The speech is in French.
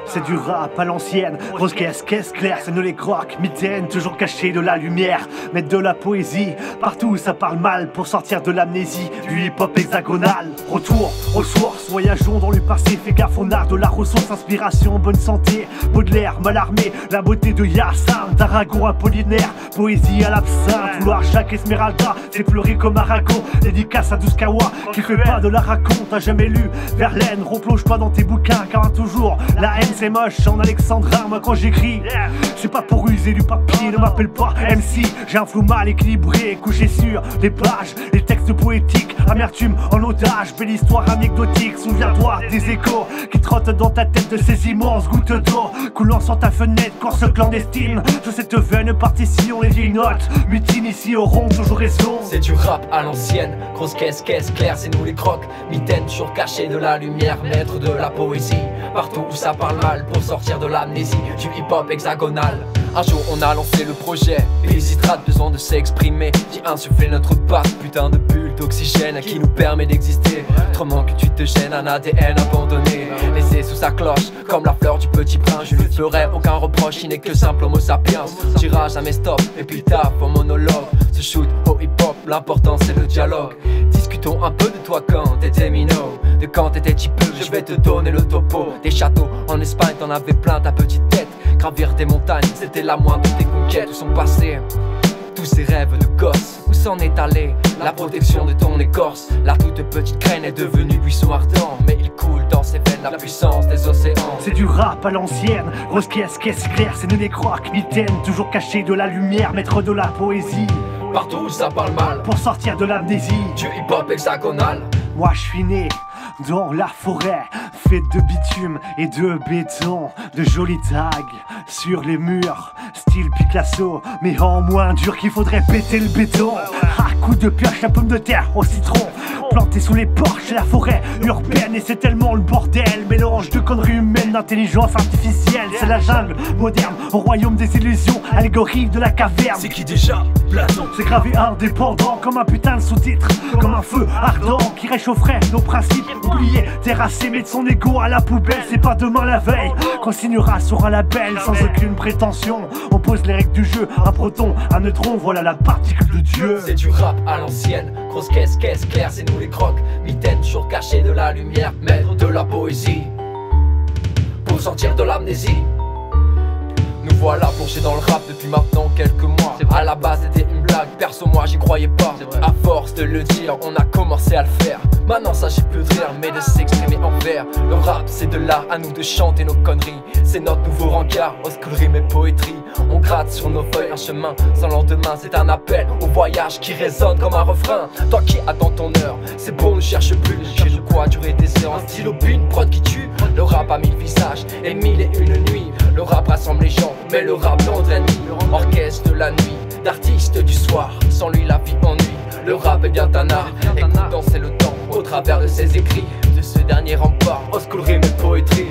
C'est du rap à l'ancienne, grosse caisse claire, c'est nous les crocs, mitaines, toujours cachés de la lumière, mettre de la poésie, partout où ça parle mal, pour sortir de l'amnésie, du hip-hop hexagonal. Retour aux sources, voyageons dans le passé, fais gaffe au art de la ressource, inspiration, bonne santé, Baudelaire, Mallarmé, la beauté de Hyacinthe, d'Aragon Apollinaire, poésie à l'absinthe, vouloir chaque Esmeralda, c'est pleurer comme Aragon, dédicace à Douskawa, qui fait pas de la raconte, t'as jamais lu Verlaine, replonge pas dans tes bouquins, car toujours, la haine c'est moche, en alexandrin, moi quand j'écris, c'est pas pour user du papier, ne m'appelle pas MC, j'ai un flou mal équilibré, couché sur des pages, les textes poétiques, amertume en otage, belle histoire anecdotique, souviens-toi des échos qui trottent dans ta tête de ces immenses gouttes d'eau, coulant sur ta fenêtre, course clandestine, sur cette veine partition, les vieilles notes, mutines ici auront toujours raison. C'est du rap à l'ancienne, grosse caisse claire, c'est nous les crocs, mitaines toujours cachés de la lumière, maître de la poésie, partout où ça parle mal, pour sortir de l'amnésie, du hip-hop hexagonal. Un jour on a lancé le projet, Physistrate besoin de s'exprimer, qui insufflait notre patte, putain de bulle d'oxygène qui nous permet d'exister. Autrement que tu te gênes, un ADN abandonné, laissé sous sa cloche, comme la fleur du petit prince. Je lui ferai aucun reproche, il n'est que simple homo sapiens. Tirage à mes stops, épitaphe en monologue. Ce shoot au hip-hop, l'important c'est le dialogue. Discutons un peu de toi quand t'étais minot, de quand t'étais petit peu, je vais te donner le topo. Des châteaux en Espagne, t'en avais plein ta petite tête. Gravir des montagnes, c'était la moindre de tes conquêtes. Où sont passés tous ces rêves de gosse? Où s'en est allé la protection de ton écorce? La toute petite graine est devenue buisson ardent, mais il coule dans ses veines la puissance des océans. C'est du rap à l'ancienne, grosse caisse claire, c'est nous les crocs, mitaines, toujours cachés de la lumière, maître de la poésie, partout où ça parle mal, pour sortir de l'amnésie, du hip-hop hexagonal. Moi je suis né dans la forêt, faite de bitume et de béton, de jolis tags sur les murs, style Picasso, mais en moins dur qu'il faudrait péter le béton. À coups de pioche, la pomme de terre au citron, planté sous les porches, la forêt urbaine, et c'est tellement le bordel, mélange de conneries humaines, d'intelligence artificielle. C'est la jungle moderne, au royaume des illusions, allégorie de la caverne. C'est qui déjà? Platon. C'est gravé indépendant, comme un putain de sous-titre, comme un feu ardent qui réchaufferait nos principes. Oublié, terrassé, mettre son ego à la poubelle, c'est pas demain la veille qu'on signera sur un label sans aucune prétention. On pose les règles du jeu, un proton, un neutron, voilà la particule de Dieu. C'est du rap à l'ancienne, grosse caisse claire, c'est nous les crocs, mitaines toujours cachés de la lumière, maître de la poésie, pour sortir de l'amnésie. Nous voilà plongés dans le rap depuis maintenant quelques mois. À la base c'était une blague, perso moi j'y croyais pas. À force de le dire, on a commencé à le faire. Maintenant ça j'ai plus de rire, mais de s'exprimer en vers. Le rap c'est de l'art, à nous de chanter nos conneries. C'est notre nouveau rencard, oscule rime et poétrie. On gratte sur nos feuilles un chemin sans lendemain. C'est un appel au voyage qui résonne comme un refrain. Toi qui attends ton heure, c'est bon ne cherche plus. J'ai de quoi durer des heures, un stylo but, une prod qui tue. Le rap a mille visages et mille et une nuits. Le rap rassemble les gens, mais le rap l'entraîne. Orchestre de la nuit, d'artiste du soir, sans lui la vie ennuie. Le rap est bien un art, écoute danser le temps au travers de ses écrits. De ce dernier rempart, oscule rime et poétrie.